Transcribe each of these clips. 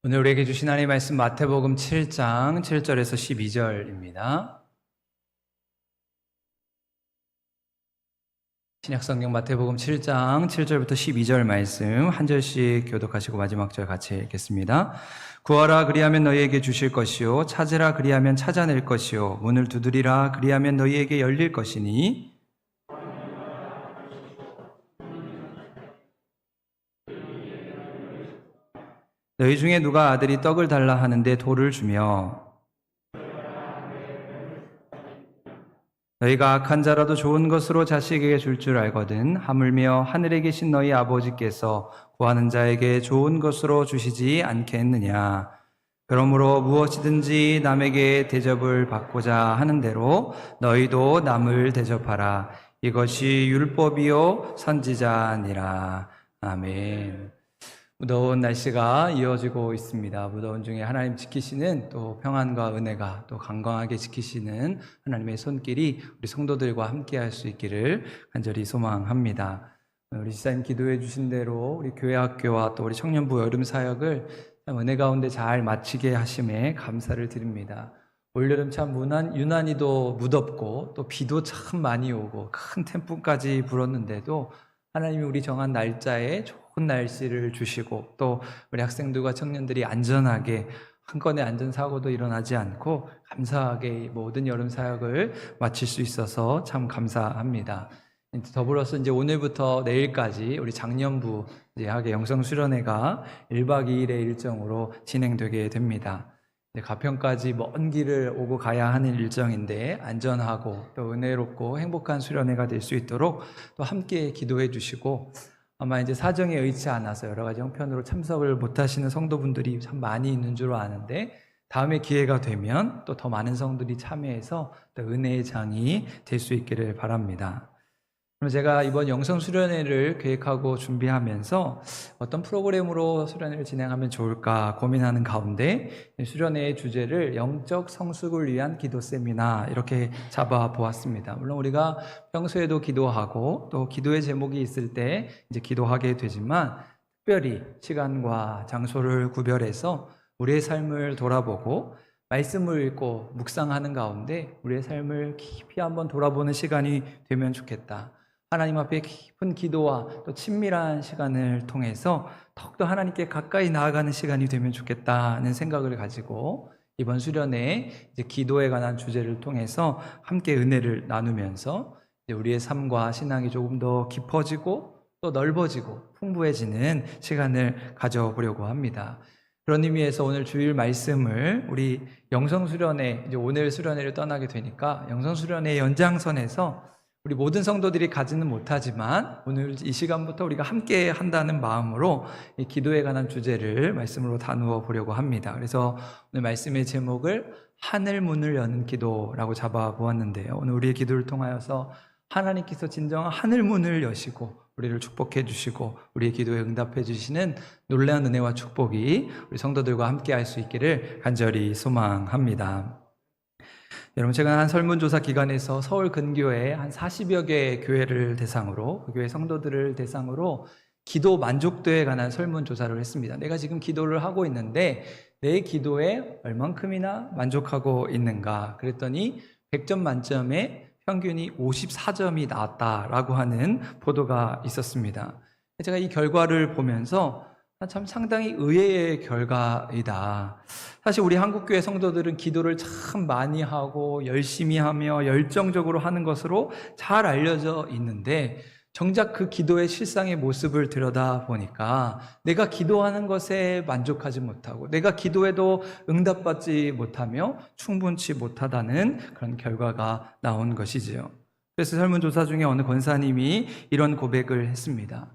오늘 우리에게 주신 하나님의 말씀 마태복음 7장 7절에서 12절입니다. 신약성경 마태복음 7장 7절부터 12절 말씀 한 절씩 교독하시고 마지막 절 같이 읽겠습니다. 구하라 그리하면 너희에게 주실 것이요 찾으라 그리하면 찾아낼 것이요 문을 두드리라 그리하면 너희에게 열릴 것이니 너희 중에 누가 아들이 떡을 달라 하는데 돌을 주며 너희가 악한 자라도 좋은 것으로 자식에게 줄 줄 알거든 하물며 하늘에 계신 너희 아버지께서 구하는 자에게 좋은 것으로 주시지 않겠느냐. 그러므로 무엇이든지 남에게 대접을 받고자 하는 대로 너희도 남을 대접하라. 이것이 율법이요 선지자니라. 아멘. 무더운 날씨가 이어지고 있습니다. 무더운 중에 하나님 지키시는 또 평안과 은혜가 또 강건하게 지키시는 하나님의 손길이 우리 성도들과 함께 할 수 있기를 간절히 소망합니다. 우리 지사님 기도해 주신 대로 우리 교회 학교와 또 우리 청년부 여름 사역을 참 은혜 가운데 잘 마치게 하심에 감사를 드립니다. 올여름 참 유난히도 무덥고 또 비도 참 많이 오고 큰 태풍까지 불었는데도 하나님이 우리 정한 날짜에 좋은 날씨를 주시고 또 우리 학생들과 청년들이 안전하게 한 건의 안전사고도 일어나지 않고 감사하게 모든 여름 사역을 마칠 수 있어서 참 감사합니다. 더불어서 이제 오늘부터 내일까지 우리 작년부 학예 영성수련회가 1박 2일의 일정으로 진행되게 됩니다. 가평까지 먼 길을 오고 가야 하는 일정인데 안전하고 또 은혜롭고 행복한 수련회가 될 수 있도록 또 함께 기도해 주시고 아마 이제 사정에 의치 않아서 여러 가지 형편으로 참석을 못 하시는 성도분들이 참 많이 있는 줄 아는데 다음에 기회가 되면 또 더 많은 성도들이 참여해서 또 은혜의 장이 될 수 있기를 바랍니다. 그럼 제가 이번 영성수련회를 계획하고 준비하면서 어떤 프로그램으로 수련회를 진행하면 좋을까 고민하는 가운데 수련회의 주제를 영적 성숙을 위한 기도 세미나 이렇게 잡아보았습니다. 물론 우리가 평소에도 기도하고 또 기도의 제목이 있을 때 이제 기도하게 되지만 특별히 시간과 장소를 구별해서 우리의 삶을 돌아보고 말씀을 읽고 묵상하는 가운데 우리의 삶을 깊이 한번 돌아보는 시간이 되면 좋겠다. 하나님 앞에 깊은 기도와 또 친밀한 시간을 통해서 더욱더 하나님께 가까이 나아가는 시간이 되면 좋겠다는 생각을 가지고 이번 수련회 이제 기도에 관한 주제를 통해서 함께 은혜를 나누면서 이제 우리의 삶과 신앙이 조금 더 깊어지고 또 넓어지고 풍부해지는 시간을 가져보려고 합니다. 그런 의미에서 오늘 주일 말씀을 우리 영성수련회 이제 오늘 수련회를 떠나게 되니까 영성수련회 연장선에서 우리 모든 성도들이 가지는 못하지만 오늘 이 시간부터 우리가 함께 한다는 마음으로 이 기도에 관한 주제를 말씀으로 나누어 보려고 합니다. 그래서 오늘 말씀의 제목을 하늘 문을 여는 기도라고 잡아보았는데요. 오늘 우리의 기도를 통하여서 하나님께서 진정한 하늘 문을 여시고 우리를 축복해 주시고 우리의 기도에 응답해 주시는 놀라운 은혜와 축복이 우리 성도들과 함께 할 수 있기를 간절히 소망합니다. 여러분, 제가 한 설문조사 기관에서 서울 근교에 한 40여 개의 교회를 대상으로 그 교회 성도들을 대상으로 기도 만족도에 관한 설문조사를 했습니다. 내가 지금 기도를 하고 있는데 내 기도에 얼만큼이나 만족하고 있는가 그랬더니 100점 만점에 평균이 54점이 나왔다라고 하는 보도가 있었습니다. 제가 이 결과를 보면서 참 상당히 의외의 결과이다. 사실 우리 한국교회 성도들은 기도를 참 많이 하고 열심히 하며 열정적으로 하는 것으로 잘 알려져 있는데 정작 그 기도의 실상의 모습을 들여다보니까 내가 기도하는 것에 만족하지 못하고 내가 기도해도 응답받지 못하며 충분치 못하다는 그런 결과가 나온 것이지요. 그래서 설문조사 중에 어느 권사님이 이런 고백을 했습니다.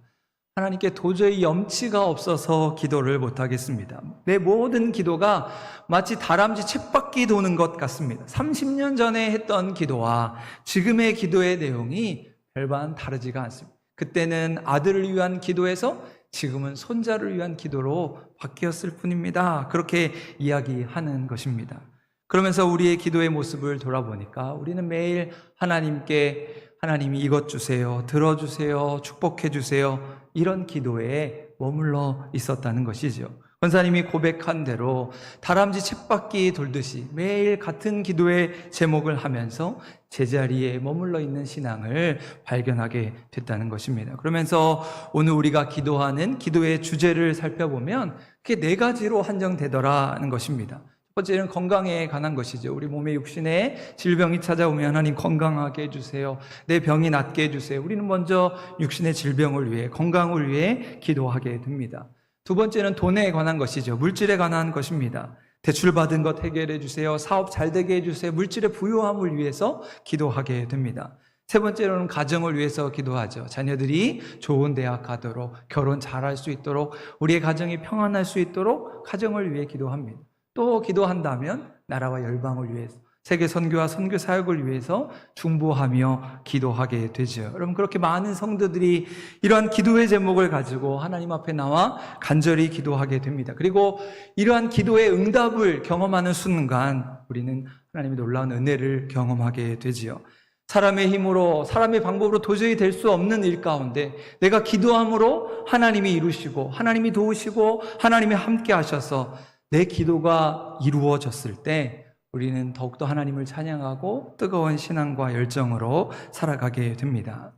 하나님께 도저히 염치가 없어서 기도를 못하겠습니다. 내 모든 기도가 마치 다람쥐 쳇바퀴 도는 것 같습니다. 30년 전에 했던 기도와 지금의 기도의 내용이 별반 다르지가 않습니다. 그때는 아들을 위한 기도에서 지금은 손자를 위한 기도로 바뀌었을 뿐입니다. 그렇게 이야기하는 것입니다. 그러면서 우리의 기도의 모습을 돌아보니까 우리는 매일 하나님께 하나님이 이것 주세요, 들어주세요, 축복해 주세요 이런 기도에 머물러 있었다는 것이죠. 권사님이 고백한 대로 다람쥐 쳇바퀴 돌듯이 매일 같은 기도의 제목을 하면서 제자리에 머물러 있는 신앙을 발견하게 됐다는 것입니다. 그러면서 오늘 우리가 기도하는 기도의 주제를 살펴보면 그게 4가지로 한정되더라는 것입니다. 첫 번째는 건강에 관한 것이죠. 우리 몸의 육신에 질병이 찾아오면 하나님 건강하게 해주세요. 내 병이 낫게 해주세요. 우리는 먼저 육신의 질병을 위해, 건강을 위해 기도하게 됩니다. 두 번째는 돈에 관한 것이죠. 물질에 관한 것입니다. 대출 받은 것 해결해 주세요. 사업 잘 되게 해주세요. 물질의 부유함을 위해서 기도하게 됩니다. 세 번째로는 가정을 위해서 기도하죠. 자녀들이 좋은 대학 가도록, 결혼 잘할 수 있도록, 우리의 가정이 평안할 수 있도록 가정을 위해 기도합니다. 또 기도한다면 나라와 열방을 위해서, 세계 선교와 선교 사역을 위해서 중보하며 기도하게 되죠. 여러분, 그렇게 많은 성도들이 이러한 기도의 제목을 가지고 하나님 앞에 나와 간절히 기도하게 됩니다. 그리고 이러한 기도의 응답을 경험하는 순간 우리는 하나님의 놀라운 은혜를 경험하게 되지요. 사람의 힘으로, 사람의 방법으로 도저히 될 수 없는 일 가운데 내가 기도함으로 하나님이 이루시고, 하나님이 도우시고, 하나님이 함께 하셔서 내 기도가 이루어졌을 때 우리는 더욱더 하나님을 찬양하고 뜨거운 신앙과 열정으로 살아가게 됩니다.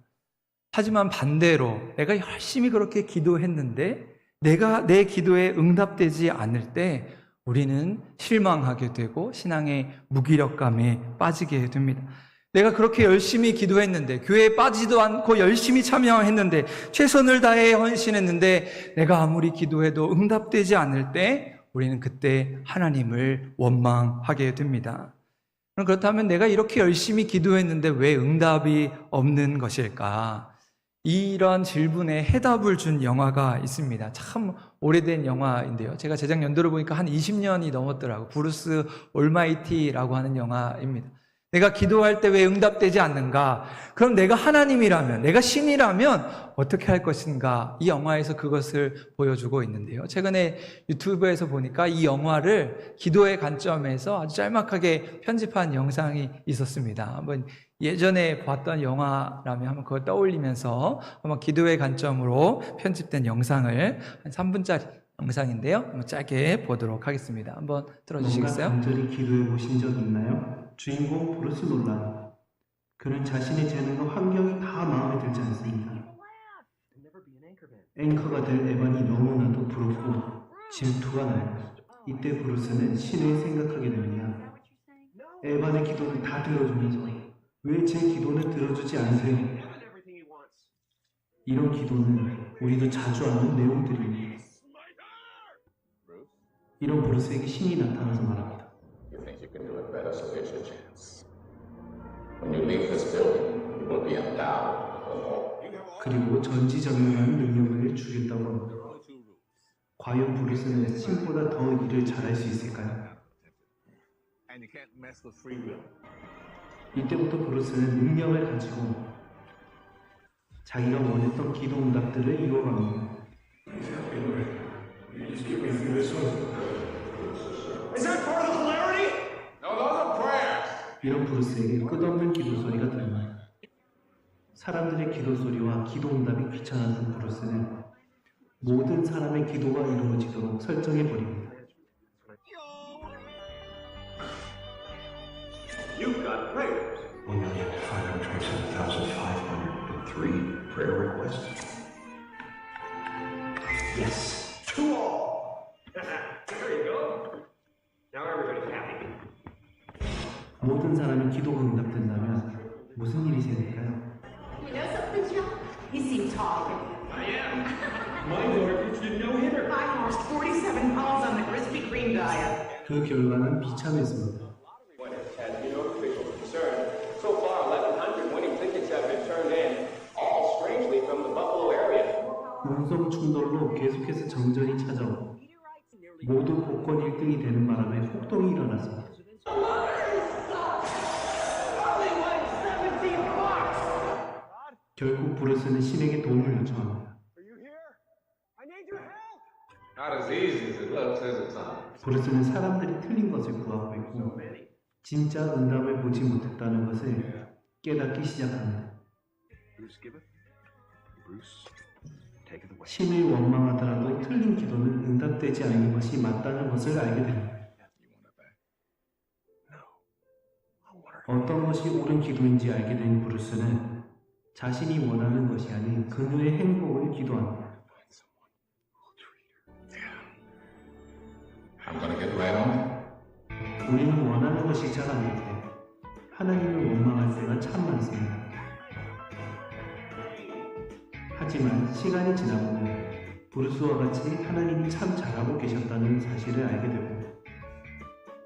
하지만 반대로 내가 열심히 그렇게 기도했는데 내 기도에 응답되지 않을 때 우리는 실망하게 되고 신앙의 무기력감에 빠지게 됩니다. 내가 그렇게 열심히 기도했는데, 교회에 빠지도 않고 열심히 참여했는데, 최선을 다해 헌신했는데 내가 아무리 기도해도 응답되지 않을 때 우리는 그때 하나님을 원망하게 됩니다. 그렇다면 내가 이렇게 열심히 기도했는데 왜 응답이 없는 것일까? 이런 질문에 해답을 준 영화가 있습니다. 참 오래된 영화인데요. 제가 제작 연도를 보니까 한 20년이 넘었더라고요. 브루스 올마이티라고 하는 영화입니다. 내가 기도할 때 왜 응답되지 않는가? 그럼 내가 하나님이라면, 내가 신이라면 어떻게 할 것인가? 이 영화에서 그것을 보여주고 있는데요. 최근에 유튜브에서 보니까 이 영화를 기도의 관점에서 아주 짤막하게 편집한 영상이 있었습니다. 한번 예전에 봤던 영화라면 한번 그걸 떠올리면서 한번 기도의 관점으로 편집된 영상을 한 3분짜리 영상인데요. 한번 짧게 보도록 하겠습니다. 한번 틀어주시겠어요? 뭔가 간절히 기도해 보신 적 있나요? 주인공 브루스 놀란. 그는 자신의 재능과 환경이 다 마음에 들지 않습니다. 앵커가 될 에반이 너무나도 부럽고 질투가 나요. 이때 브루스는 신을 생각하게 됩니다. 에반의 기도를 다 들어주면서 왜 제 기도는 들어주지 않으세요? 이런 기도는 우리도 자주 하는 내용들입니다. 이런 브루스에게 신이 나타나서 말합니다. You think you can do it better, so here's your chance. When you leave this building, you will be endowed with all. 그리고 전지전능한 능력을 주겠다고 합니다. 과연 브루스는 신보다 더 일을 잘할 수 있을까요? 이때부터 브루스는 능력을 가지고 자기가 원했던 기도 응답들을 이뤄갑니다. 이런 브루스에게 끝없는 기도 소리가 들립니다. 사람들의 기도 소리와 기도 응답이 귀찮았던 브루스는 모든 사람의 기도가 이루어지도록 설정해 버립니다. You've got prayers. 1,527,503 prayer requests. Yes. To all. There you go. Now everybody's happy. 모든 사람의 기도가 응답된다면 무슨 일이 생길까요? You know something, John? You seem tall. I am. My daughter pitched a no-hitter. I lost 47 pounds on the Krispy Kreme diet. 그 결과는 비참했습니다. When it has no official concern, so far 1,100 winning tickets have been turned in, all strangely from the Buffalo area. 운송 충돌로 계속해서 정전이 찾아오고 모두 복권 1등이 되는 바람에 폭동이 일어났습니다. 결국 브루스는 신에게 도움을 요청합니다. Not as easy as it looks, is it, son? 브루스는 사람들이 틀린 것을 구하고 있고 진짜 응답을 보지 못했다는 것을 깨닫기 시작합니다. Bruce Gibbon? Bruce? 신을 원망하더라도 틀린 기도는 응답되지 않는 것이 맞다는 것을 알게 됩니다. 어떤 것이 옳은 기도인지 알게 된 브루스는 자신이 원하는 것이 아닌 그녀의 행복을 기도합니다. I'm gonna get right on it. 우리는 원하는 것이 잘 안 될 때 하나님을 원망할 때가 참 많습니다. 하지만 시간이 지나보면 브루스와 같이 하나님이 참 잘하고 계셨다는 사실을 알게 되고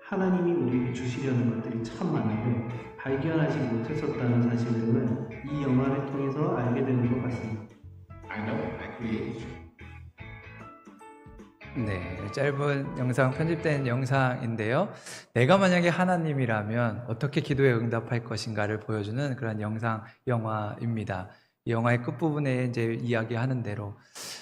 하나님이 우리에게 주시려는 것들이 참 많은데 발견하지 못했었다는 사실 등을 이 영화를 통해서 알게 되는 것 같습니다. I know, I created you. 네, 짧은 영상, 편집된 영상인데요. 내가 만약에 하나님이라면 어떻게 기도에 응답할 것인가를 보여주는 그런 영화입니다. 이 영화의 끝부분에 이제 이야기하는 대로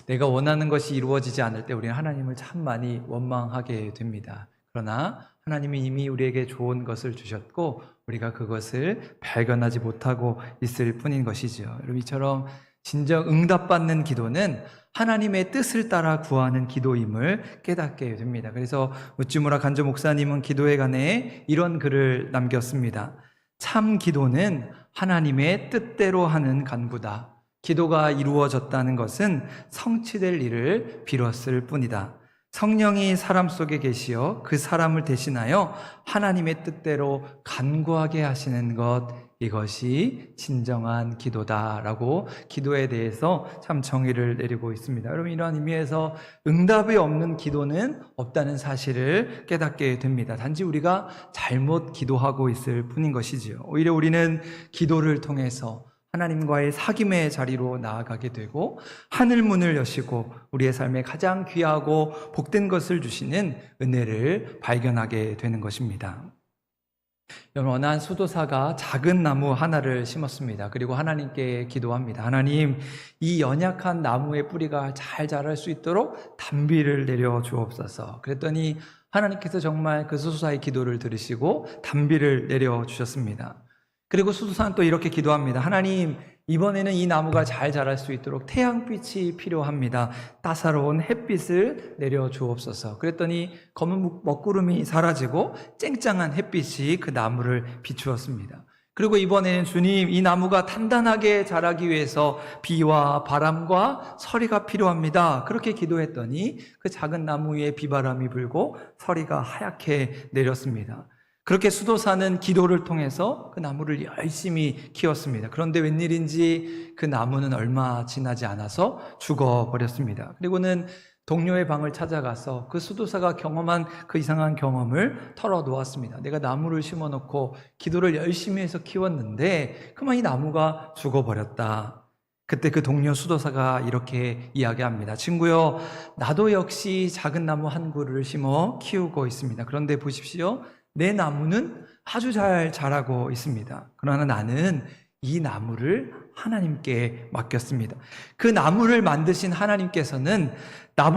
내가 원하는 것이 이루어지지 않을 때 우리는 하나님을 참 많이 원망하게 됩니다. 그러나 하나님이 이미 우리에게 좋은 것을 주셨고 우리가 그것을 발견하지 못하고 있을 뿐인 것이죠. 여러분, 이처럼 진정 응답받는 기도는 하나님의 뜻을 따라 구하는 기도임을 깨닫게 됩니다. 그래서 우찌무라 간조 목사님은 기도에 관해 이런 글을 남겼습니다. 참 기도는 하나님의 뜻대로 하는 간구다. 기도가 이루어졌다는 것은 성취될 일을 빌었을 뿐이다. 성령이 사람 속에 계시어 그 사람을 대신하여 하나님의 뜻대로 간구하게 하시는 것, 이것이 진정한 기도다라고 기도에 대해서 참 정의를 내리고 있습니다. 여러분, 이러한 의미에서 응답이 없는 기도는 없다는 사실을 깨닫게 됩니다. 단지 우리가 잘못 기도하고 있을 뿐인 것이지요. 오히려 우리는 기도를 통해서 하나님과의 사귐의 자리로 나아가게 되고 하늘 문을 여시고 우리의 삶에 가장 귀하고 복된 것을 주시는 은혜를 발견하게 되는 것입니다. 여러분, 어느 한 수도사가 작은 나무 하나를 심었습니다. 그리고 하나님께 기도합니다. 하나님, 이 연약한 나무의 뿌리가 잘 자랄 수 있도록 단비를 내려 주옵소서. 그랬더니 하나님께서 정말 그 수도사의 기도를 들으시고 단비를 내려 주셨습니다. 그리고 수도사는 또 이렇게 기도합니다. 하나님, 이번에는 이 나무가 잘 자랄 수 있도록 태양빛이 필요합니다. 따사로운 햇빛을 내려 주옵소서. 그랬더니 검은 먹구름이 사라지고 쨍쨍한 햇빛이 그 나무를 비추었습니다. 그리고 이번에는 주님, 이 나무가 단단하게 자라기 위해서 비와 바람과 서리가 필요합니다. 그렇게 기도했더니 그 작은 나무 위에 비바람이 불고 서리가 하얗게 내렸습니다. 그렇게 수도사는 기도를 통해서 그 나무를 열심히 키웠습니다. 그런데 웬일인지 그 나무는 얼마 지나지 않아서 죽어버렸습니다. 그리고는 동료의 방을 찾아가서 그 수도사가 경험한 그 이상한 경험을 털어놓았습니다. 내가 나무를 심어놓고 기도를 열심히 해서 키웠는데 그만 이 나무가 죽어버렸다. 그때 그 동료 수도사가 이렇게 이야기합니다. 친구요, 나도 역시 작은 나무 한 그루를 심어 키우고 있습니다. 그런데 보십시오. 내 나무는 아주 잘 자라고 있습니다. 그러나 나는 이 나무를 하나님께 맡겼습니다. 그 나무를 만드신 하나님께서는 나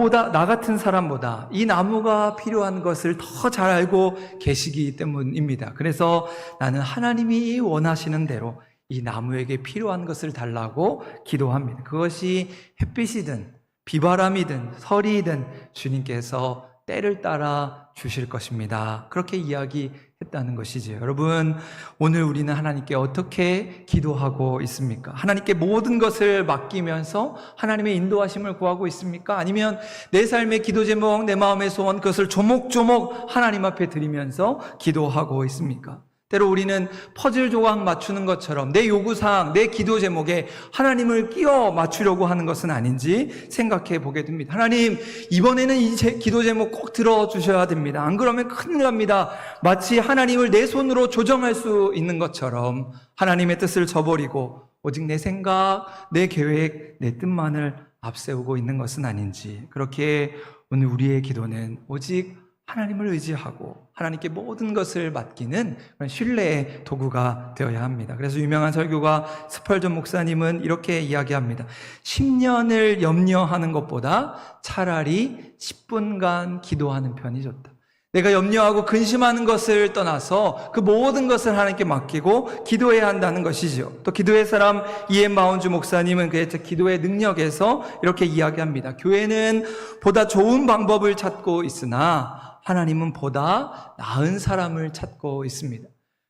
같은 사람보다 이 나무가 필요한 것을 더 잘 알고 계시기 때문입니다. 그래서 나는 하나님이 원하시는 대로 이 나무에게 필요한 것을 달라고 기도합니다. 그것이 햇빛이든 비바람이든 서리이든 주님께서 때를 따라 주실 것입니다. 그렇게 이야기했다는 것이죠. 여러분, 오늘 우리는 하나님께 어떻게 기도하고 있습니까? 하나님께 모든 것을 맡기면서 하나님의 인도하심을 구하고 있습니까? 아니면 내 삶의 기도 제목, 내 마음의 소원, 그것을 조목조목 하나님 앞에 드리면서 기도하고 있습니까? 때로 우리는 퍼즐 조각 맞추는 것처럼 내 요구사항, 내 기도 제목에 하나님을 끼워 맞추려고 하는 것은 아닌지 생각해 보게 됩니다. 하나님, 이번에는 이 기도 제목 꼭 들어주셔야 됩니다. 안 그러면 큰일 납니다. 마치 하나님을 내 손으로 조정할 수 있는 것처럼 하나님의 뜻을 저버리고 오직 내 생각, 내 계획, 내 뜻만을 앞세우고 있는 것은 아닌지, 그렇게 오늘 우리의 기도는 오직 하나님을 의지하고 하나님께 모든 것을 맡기는 그런 신뢰의 도구가 되어야 합니다. 그래서 유명한 설교가 스펄전 목사님은 이렇게 이야기합니다. 10년을 염려하는 것보다 차라리 10분간 기도하는 편이 좋다. 내가 염려하고 근심하는 것을 떠나서 그 모든 것을 하나님께 맡기고 기도해야 한다는 것이죠. 또 기도의 사람 이엠 마운주 목사님은 그의 기도의 능력에서 이렇게 이야기합니다. 교회는 보다 좋은 방법을 찾고 있으나 하나님은 보다 나은 사람을 찾고 있습니다.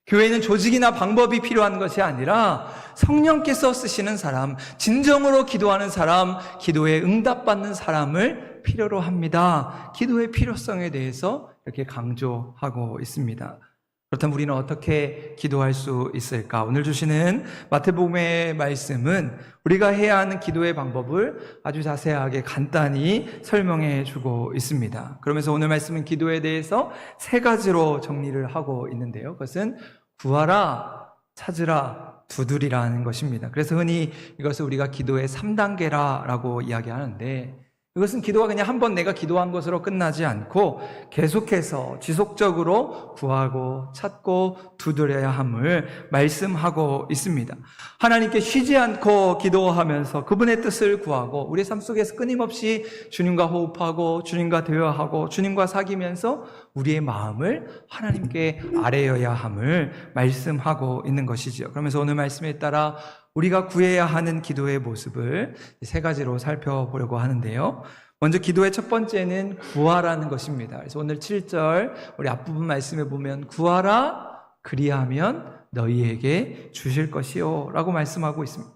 교회는 조직이나 방법이 필요한 것이 아니라 성령께서 쓰시는 사람, 진정으로 기도하는 사람, 기도에 응답받는 사람을 필요로 합니다. 기도의 필요성에 대해서 이렇게 강조하고 있습니다. 그렇다면 우리는 어떻게 기도할 수 있을까? 오늘 주시는 마태복음의 말씀은 우리가 해야 하는 기도의 방법을 아주 자세하게 간단히 설명해 주고 있습니다. 그러면서 오늘 말씀은 기도에 대해서 세 가지로 정리를 하고 있는데요. 그것은 구하라, 찾으라, 두드리라는 것입니다. 그래서 흔히 이것을 우리가 기도의 3단계라고 이야기하는데, 이것은 기도가 그냥 한 번 내가 기도한 것으로 끝나지 않고 계속해서 지속적으로 구하고 찾고 두드려야 함을 말씀하고 있습니다. 하나님께 쉬지 않고 기도하면서 그분의 뜻을 구하고 우리의 삶 속에서 끊임없이 주님과 호흡하고 주님과 대화하고 주님과 사귀면서 우리의 마음을 하나님께 아뢰어야 함을 말씀하고 있는 것이지요. 그러면서 오늘 말씀에 따라 우리가 구해야 하는 기도의 모습을 세 가지로 살펴보려고 하는데요. 먼저 기도의 첫 번째는 구하라는 것입니다. 그래서 오늘 7절 우리 앞부분 말씀에 보면 구하라 그리하면 너희에게 주실 것이요 라고 말씀하고 있습니다.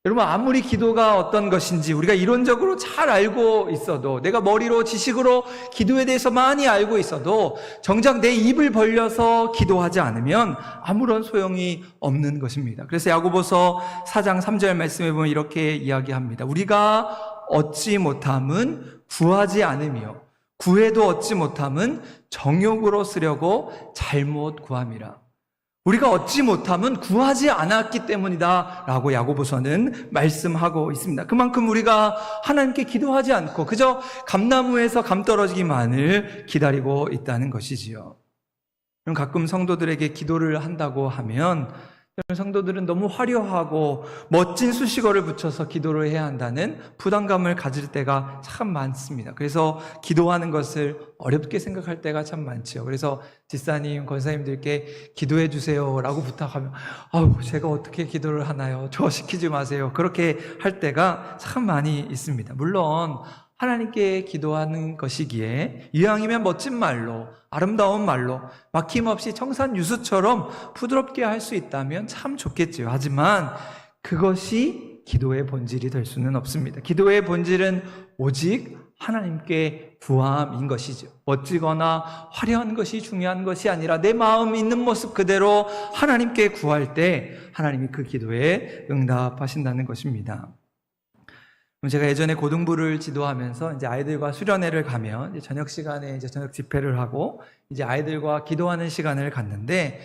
여러분, 아무리 기도가 어떤 것인지 우리가 이론적으로 잘 알고 있어도, 내가 머리로 지식으로 기도에 대해서 많이 알고 있어도 정작 내 입을 벌려서 기도하지 않으면 아무런 소용이 없는 것입니다. 그래서 야고보서 4장 3절 말씀에 보면 이렇게 이야기합니다. 우리가 얻지 못함은 구하지 않으며 구해도 얻지 못함은 정욕으로 쓰려고 잘못 구함이라. 우리가 얻지 못함은 구하지 않았기 때문이다 라고 야고보서는 말씀하고 있습니다. 그만큼 우리가 하나님께 기도하지 않고 그저 감나무에서 감 떨어지기만을 기다리고 있다는 것이지요. 그럼 가끔 성도들에게 기도를 한다고 하면 성도들은 너무 화려하고 멋진 수식어를 붙여서 기도를 해야 한다는 부담감을 가질 때가 참 많습니다. 그래서 기도하는 것을 어렵게 생각할 때가 참 많죠. 그래서 집사님, 권사님들께 기도해 주세요 라고 부탁하면 제가 어떻게 기도를 하나요? 저 시키지 마세요. 그렇게 할 때가 참 많이 있습니다. 물론 하나님께 기도하는 것이기에 이왕이면 멋진 말로, 아름다운 말로, 막힘없이 청산유수처럼 부드럽게 할 수 있다면 참 좋겠지요. 하지만 그것이 기도의 본질이 될 수는 없습니다. 기도의 본질은 오직 하나님께 구함인 것이죠. 멋지거나 화려한 것이 중요한 것이 아니라 내 마음 있는 모습 그대로 하나님께 구할 때 하나님이 그 기도에 응답하신다는 것입니다. 제가 예전에 고등부를 지도하면서 이제 아이들과 수련회를 가면 이제 저녁 시간에 이제 저녁 집회를 하고 이제 아이들과 기도하는 시간을 갖는데,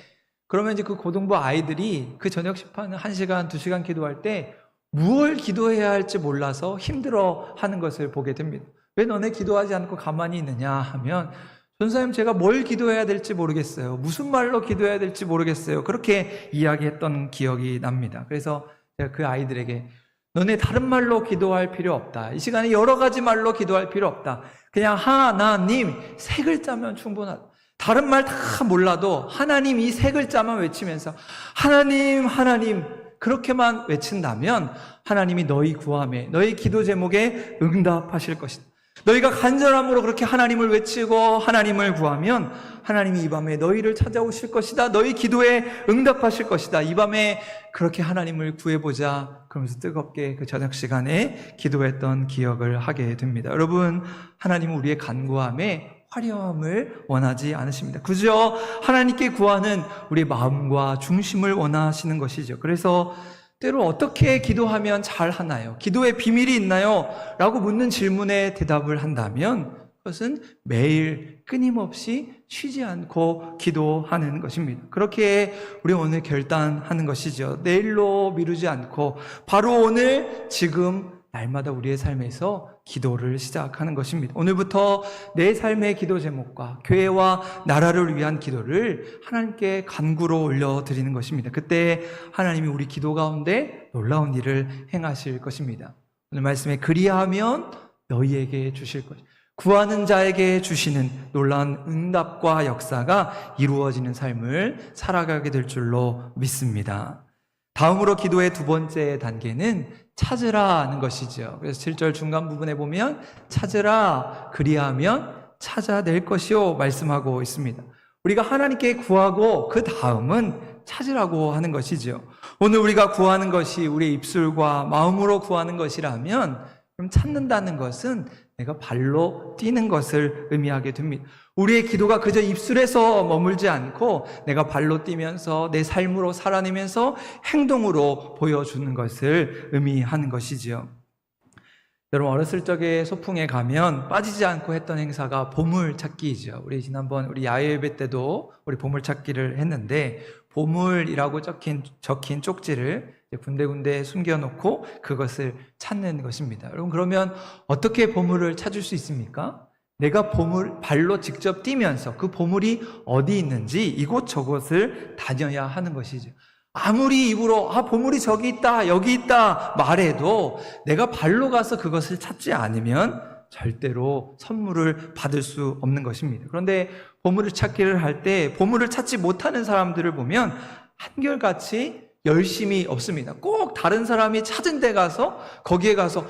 그러면 이제 그 고등부 아이들이 그 저녁 집회는 1시간, 2시간 기도할 때 무엇을 기도해야 할지 몰라서 힘들어 하는 것을 보게 됩니다. 왜 너네 기도하지 않고 가만히 있느냐 하면, 전사님 제가 뭘 기도해야 될지 모르겠어요. 무슨 말로 기도해야 될지 모르겠어요. 그렇게 이야기했던 기억이 납니다. 그래서 제가 그 아이들에게 너네 다른 말로 기도할 필요 없다. 이 시간에 여러 가지 말로 기도할 필요 없다. 그냥 하나님 세 글자면 충분하다. 다른 말 다 몰라도 하나님 이 세 글자만 외치면서 하나님 하나님 그렇게만 외친다면 하나님이 너희 구함에, 너희 기도 제목에 응답하실 것이다. 너희가 간절함으로 그렇게 하나님을 외치고 하나님을 구하면 하나님이 이 밤에 너희를 찾아오실 것이다. 너희 기도에 응답하실 것이다. 이 밤에 그렇게 하나님을 구해보자. 그러면서 뜨겁게 그 저녁 시간에 기도했던 기억을 하게 됩니다. 여러분, 하나님은 우리의 간구함에 화려함을 원하지 않으십니다. 그저 하나님께 구하는 우리의 마음과 중심을 원하시는 것이죠. 그래서 때로 어떻게 기도하면 잘 하나요? 기도의 비밀이 있나요? 라고 묻는 질문에 대답을 한다면 그것은 매일 끊임없이 쉬지 않고 기도하는 것입니다. 그렇게 우리 오늘 결단하는 것이죠. 내일로 미루지 않고 바로 오늘 지금 날마다 우리의 삶에서 기도를 시작하는 것입니다. 오늘부터 내 삶의 기도 제목과 교회와 나라를 위한 기도를 하나님께 간구로 올려드리는 것입니다. 그때 하나님이 우리 기도 가운데 놀라운 일을 행하실 것입니다. 오늘 말씀에 그리하면 너희에게 주실 것입니다. 구하는 자에게 주시는 놀라운 응답과 역사가 이루어지는 삶을 살아가게 될 줄로 믿습니다. 다음으로 기도의 두 번째 단계는 찾으라는 것이죠. 그래서 7절 중간 부분에 보면 찾으라 그리하면 찾아낼 것이요 말씀하고 있습니다. 우리가 하나님께 구하고 그 다음은 찾으라고 하는 것이죠. 오늘 우리가 구하는 것이 우리의 입술과 마음으로 구하는 것이라면 그럼 찾는다는 것은 내가 발로 뛰는 것을 의미하게 됩니다. 우리의 기도가 그저 입술에서 머물지 않고 내가 발로 뛰면서 내 삶으로 살아내면서 행동으로 보여주는 것을 의미하는 것이지요. 여러분 어렸을 적에 소풍에 가면 빠지지 않고 했던 행사가 보물찾기이죠. 우리 지난번 우리 야외 예배 때도 우리 보물찾기를 했는데 보물이라고 적힌 쪽지를 군데군데 숨겨놓고 그것을 찾는 것입니다. 여러분 그러면 어떻게 보물을 찾을 수 있습니까? 내가 보물 발로 직접 뛰면서 그 보물이 어디 있는지 이곳저곳을 다녀야 하는 것이죠. 아무리 입으로 보물이 저기 있다 여기 있다 말해도 내가 발로 가서 그것을 찾지 않으면 절대로 선물을 받을 수 없는 것입니다. 그런데 보물을 찾기를 할 때 보물을 찾지 못하는 사람들을 보면 한결같이 열심이 없습니다. 꼭 다른 사람이 찾은 데 가서 거기에 가서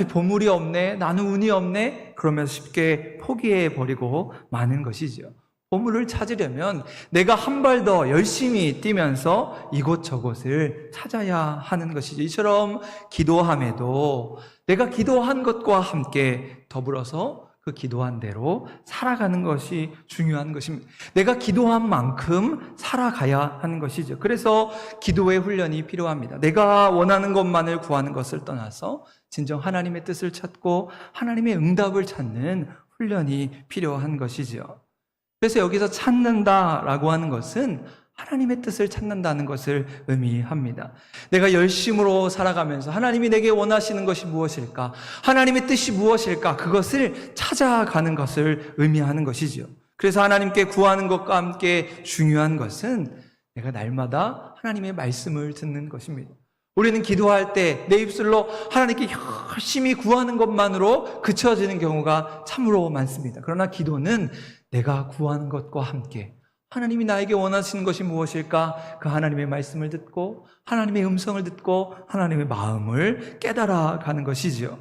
보물이 없네 나는 운이 없네 그러면서 쉽게 포기해 버리고 마는 것이죠. 보물을 찾으려면 내가 한 발 더 열심히 뛰면서 이곳저곳을 찾아야 하는 것이죠. 이처럼 기도함에도 내가 기도한 것과 함께 더불어서 그 기도한 대로 살아가는 것이 중요한 것입니다. 내가 기도한 만큼 살아가야 하는 것이죠. 그래서 기도의 훈련이 필요합니다. 내가 원하는 것만을 구하는 것을 떠나서 진정 하나님의 뜻을 찾고 하나님의 응답을 찾는 훈련이 필요한 것이죠. 그래서 여기서 찾는다라고 하는 것은 하나님의 뜻을 찾는다는 것을 의미합니다. 내가 열심으로 살아가면서 하나님이 내게 원하시는 것이 무엇일까? 하나님의 뜻이 무엇일까? 그것을 찾아가는 것을 의미하는 것이죠. 그래서 하나님께 구하는 것과 함께 중요한 것은 내가 날마다 하나님의 말씀을 듣는 것입니다. 우리는 기도할 때 내 입술로 하나님께 열심히 구하는 것만으로 그쳐지는 경우가 참으로 많습니다. 그러나 기도는 내가 구하는 것과 함께 하나님이 나에게 원하시는 것이 무엇일까? 그 하나님의 말씀을 듣고 하나님의 음성을 듣고 하나님의 마음을 깨달아가는 것이죠.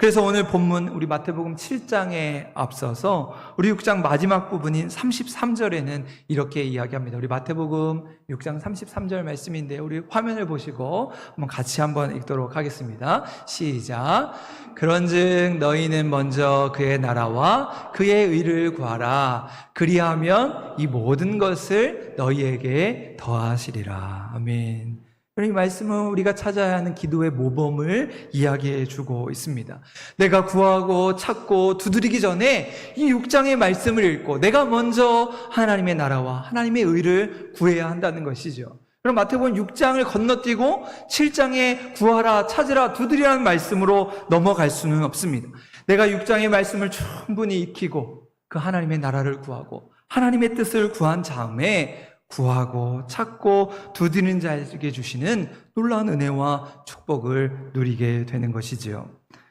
그래서 오늘 본문 우리 마태복음 7장에 앞서서 우리 6장 마지막 부분인 33절에는 이렇게 이야기합니다. 우리 마태복음 6장 33절 말씀인데 우리 화면을 보시고 한번 같이 한번 읽도록 하겠습니다. 시작. 그런즉 너희는 먼저 그의 나라와 그의 의를 구하라. 그리하면 이 모든 것을 너희에게 더하시리라. 아멘. 이 말씀은 우리가 찾아야 하는 기도의 모범을 이야기해 주고 있습니다. 내가 구하고 찾고 두드리기 전에 이 6장의 말씀을 읽고 내가 먼저 하나님의 나라와 하나님의 의를 구해야 한다는 것이죠. 그럼 마태복음 6장을 건너뛰고 7장에 구하라, 찾으라, 두드리라는 말씀으로 넘어갈 수는 없습니다. 내가 6장의 말씀을 충분히 익히고 그 하나님의 나라를 구하고 하나님의 뜻을 구한 다음에 구하고 찾고 두드리는 자에게 주시는 놀라운 은혜와 축복을 누리게 되는 것이지요.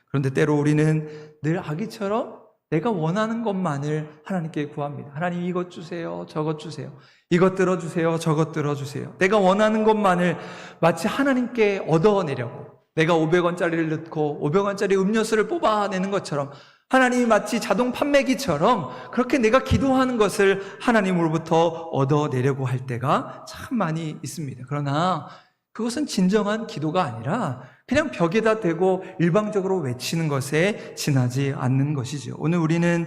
그런데 때로 우리는 늘 아기처럼 내가 원하는 것만을 하나님께 구합니다. 하나님 이것 주세요, 저것 주세요. 이것 들어주세요, 저것 들어주세요. 내가 원하는 것만을 마치 하나님께 얻어내려고 내가 500원짜리를 넣고 500원짜리 음료수를 뽑아내는 것처럼 하나님이 마치 자동 판매기처럼 그렇게 내가 기도하는 것을 하나님으로부터 얻어내려고 할 때가 참 많이 있습니다. 그러나 그것은 진정한 기도가 아니라 그냥 벽에다 대고 일방적으로 외치는 것에 지나지 않는 것이죠. 오늘 우리는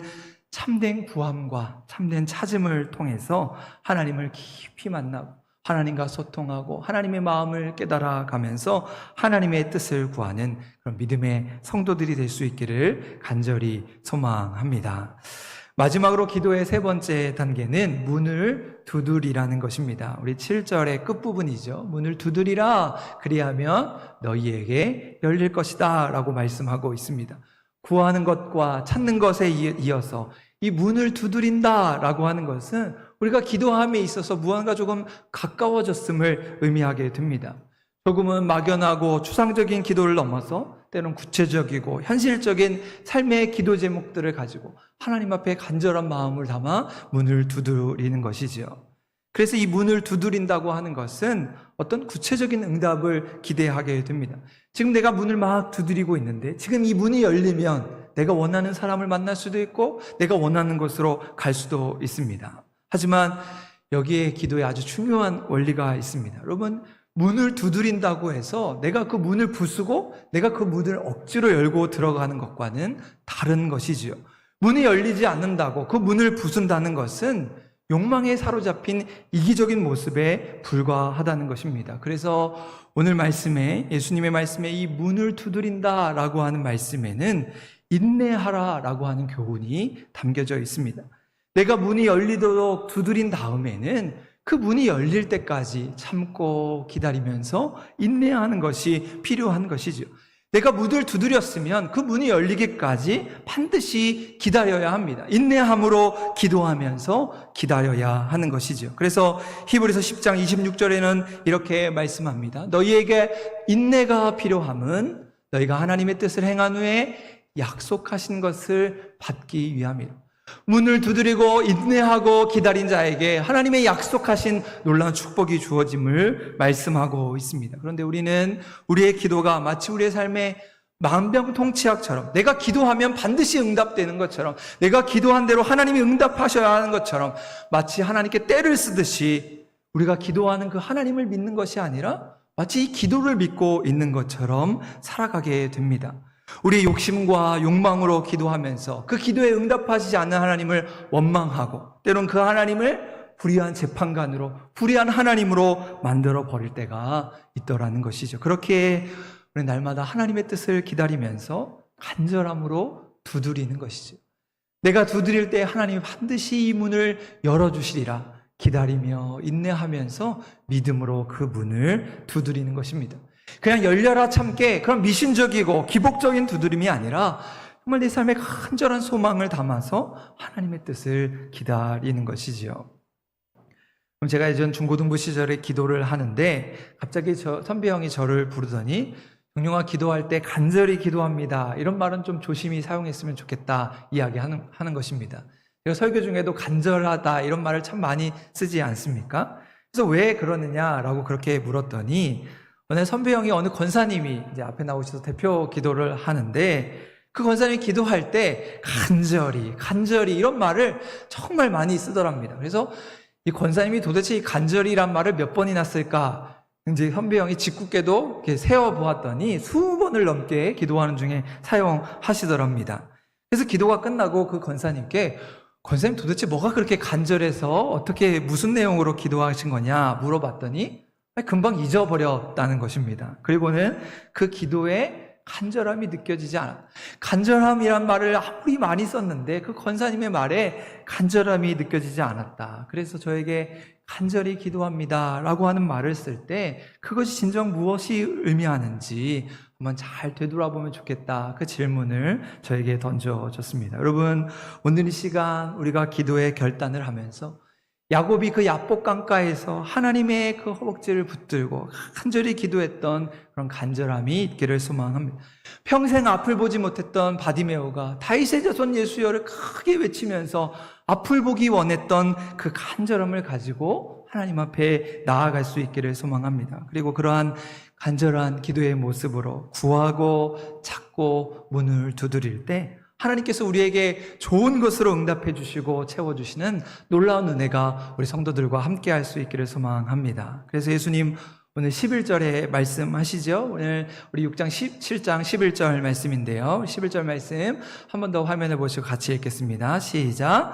참된 구함과 참된 찾음을 통해서 하나님을 깊이 만나고 하나님과 소통하고 하나님의 마음을 깨달아가면서 하나님의 뜻을 구하는 그런 믿음의 성도들이 될 수 있기를 간절히 소망합니다. 마지막으로 기도의 세 번째 단계는 문을 두드리라는 것입니다. 우리 7절의 끝부분이죠. 문을 두드리라 그리하면 너희에게 열릴 것이다 라고 말씀하고 있습니다. 구하는 것과 찾는 것에 이어서 이 문을 두드린다 라고 하는 것은 우리가 기도함에 있어서 무언가 조금 가까워졌음을 의미하게 됩니다. 조금은 막연하고 추상적인 기도를 넘어서 때로는 구체적이고 현실적인 삶의 기도 제목들을 가지고 하나님 앞에 간절한 마음을 담아 문을 두드리는 것이지요. 그래서 이 문을 두드린다고 하는 것은 어떤 구체적인 응답을 기대하게 됩니다. 지금 내가 문을 막 두드리고 있는데 지금 이 문이 열리면 내가 원하는 사람을 만날 수도 있고 내가 원하는 곳으로 갈 수도 있습니다. 하지만 여기에 기도에 아주 중요한 원리가 있습니다. 여러분, 문을 두드린다고 해서 내가 그 문을 부수고 내가 그 문을 억지로 열고 들어가는 것과는 다른 것이지요. 문이 열리지 않는다고 그 문을 부순다는 것은 욕망에 사로잡힌 이기적인 모습에 불과하다는 것입니다. 그래서 오늘 말씀에, 예수님의 말씀에 이 문을 두드린다라고 하는 말씀에는 인내하라라고 하는 교훈이 담겨져 있습니다. 내가 문이 열리도록 두드린 다음에는 그 문이 열릴 때까지 참고 기다리면서 인내하는 것이 필요한 것이죠. 내가 문을 두드렸으면 그 문이 열리기까지 반드시 기다려야 합니다. 인내함으로 기도하면서 기다려야 하는 것이죠. 그래서 히브리서 10장 26절에는 이렇게 말씀합니다. 너희에게 인내가 필요함은 너희가 하나님의 뜻을 행한 후에 약속하신 것을 받기 위함이라. 문을 두드리고 인내하고 기다린 자에게 하나님의 약속하신 놀라운 축복이 주어짐을 말씀하고 있습니다. 그런데 우리는 우리의 기도가 마치 우리의 삶의 만병통치약처럼 내가 기도하면 반드시 응답되는 것처럼 내가 기도한 대로 하나님이 응답하셔야 하는 것처럼 마치 하나님께 때를 쓰듯이 우리가 기도하는 그 하나님을 믿는 것이 아니라 마치 이 기도를 믿고 있는 것처럼 살아가게 됩니다. 우리의 욕심과 욕망으로 기도하면서 그 기도에 응답하시지 않는 하나님을 원망하고 때론 그 하나님을 불의한 재판관으로 불의한 하나님으로 만들어 버릴 때가 있더라는 것이죠. 그렇게 우리 날마다 하나님의 뜻을 기다리면서 간절함으로 두드리는 것이죠. 내가 두드릴 때 하나님이 반드시 이 문을 열어주시리라 기다리며 인내하면서 믿음으로 그 문을 두드리는 것입니다. 그냥 열려라 참게 그런 미신적이고 기복적인 두드림이 아니라 정말 내 삶에 간절한 소망을 담아서 하나님의 뜻을 기다리는 것이지요. 그럼 제가 예전 중고등부 시절에 기도를 하는데 갑자기 선배 형이 저를 부르더니 정용아 기도할 때 간절히 기도합니다. 이런 말은 좀 조심히 사용했으면 좋겠다 이야기하는 것입니다. 제가 설교 중에도 간절하다 이런 말을 참 많이 쓰지 않습니까? 그래서 왜 그러느냐라고 그렇게 물었더니 오늘 선배 형이 어느 권사님이 이제 앞에 나오셔서 대표 기도를 하는데 그 권사님이 기도할 때 간절히 이런 말을 정말 많이 쓰더랍니다. 그래서 이 권사님이 도대체 이 간절히란 말을 몇 번이나 쓸까? 이제 선배 형이 짓궂게도 이렇게 세어보았더니 20번을 넘게 기도하는 중에 사용하시더랍니다. 그래서 기도가 끝나고 그 권사님께 권사님 도대체 뭐가 그렇게 간절해서 어떻게 무슨 내용으로 기도하신 거냐 물어봤더니 금방 잊어버렸다는 것입니다. 그리고는 그 기도에 간절함이 느껴지지 않았다. 간절함이란 말을 아무리 많이 썼는데 그 권사님의 말에 간절함이 느껴지지 않았다. 그래서 저에게 간절히 기도합니다 라고 하는 말을 쓸 때 그것이 진정 무엇이 의미하는지 한번 잘 되돌아보면 좋겠다. 그 질문을 저에게 던져줬습니다. 여러분, 오늘 이 시간 우리가 기도의 결단을 하면서 야곱이 그 야복 강가에서 하나님의 그 허벅지를 붙들고 간절히 기도했던 그런 간절함이 있기를 소망합니다. 평생 앞을 보지 못했던 바디메오가 다윗의 자손 예수여를 크게 외치면서 앞을 보기 원했던 그 간절함을 가지고 하나님 앞에 나아갈 수 있기를 소망합니다. 그리고 그러한 간절한 기도의 모습으로 구하고 찾고 문을 두드릴 때 하나님께서 우리에게 좋은 것으로 응답해 주시고 채워주시는 놀라운 은혜가 우리 성도들과 함께 할 수 있기를 소망합니다. 그래서 예수님 오늘 11절에 말씀하시죠. 오늘 우리 7장 11절 말씀인데요. 11절 말씀 한 번 더 화면을 보시고 같이 읽겠습니다. 시작.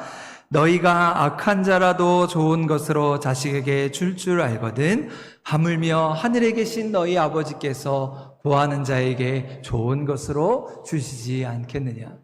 너희가 악한 자라도 좋은 것으로 자식에게 줄 알거든 하물며 하늘에 계신 너희 아버지께서 구하는 자에게 좋은 것으로 주시지 않겠느냐.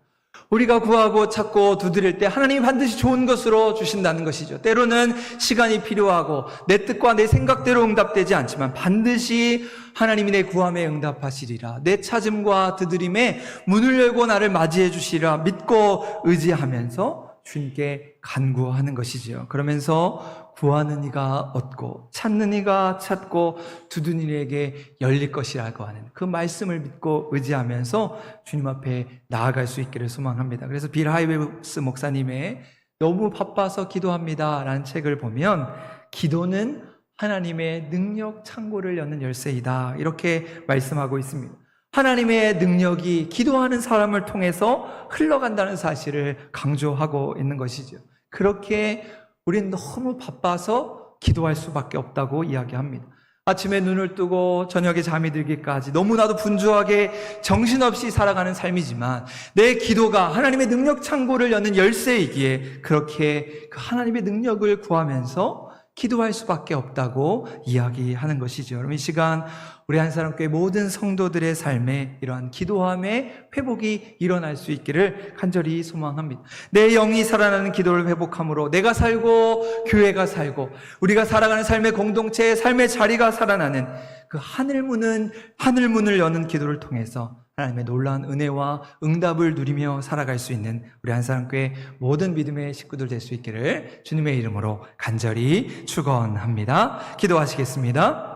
우리가 구하고 찾고 두드릴 때 하나님이 반드시 좋은 것으로 주신다는 것이죠. 때로는 시간이 필요하고 내 뜻과 내 생각대로 응답되지 않지만 반드시 하나님이 내 구함에 응답하시리라. 내 찾음과 두드림에 문을 열고 나를 맞이해 주시리라 믿고 의지하면서 주님께 간구하는 것이지요. 그러면서 구하는 이가 얻고 찾는 이가 찾고 두드리는 이에게 열릴 것이라고 하는 그 말씀을 믿고 의지하면서 주님 앞에 나아갈 수 있기를 소망합니다. 그래서 빌 하이베스 목사님의 너무 바빠서 기도합니다 라는 책을 보면 기도는 하나님의 능력 창고를 여는 열쇠이다 이렇게 말씀하고 있습니다. 하나님의 능력이 기도하는 사람을 통해서 흘러간다는 사실을 강조하고 있는 것이죠. 그렇게 우리는 너무 바빠서 기도할 수밖에 없다고 이야기합니다. 아침에 눈을 뜨고 저녁에 잠이 들기까지 너무나도 분주하게 정신없이 살아가는 삶이지만 내 기도가 하나님의 능력 창고를 여는 열쇠이기에 그렇게 그 하나님의 능력을 구하면서 기도할 수밖에 없다고 이야기하는 것이죠. 여러분, 이 시간 우리 한사람교회 모든 성도들의 삶에 이러한 기도함의 회복이 일어날 수 있기를 간절히 소망합니다. 내 영이 살아나는 기도를 회복함으로 내가 살고 교회가 살고 우리가 살아가는 삶의 공동체의 삶의 자리가 살아나는 그 하늘문을 여는 기도를 통해서 하나님의 놀라운 은혜와 응답을 누리며 살아갈 수 있는 우리 한사람교회 모든 믿음의 식구들 될 수 있기를 주님의 이름으로 간절히 축원합니다. 기도하시겠습니다.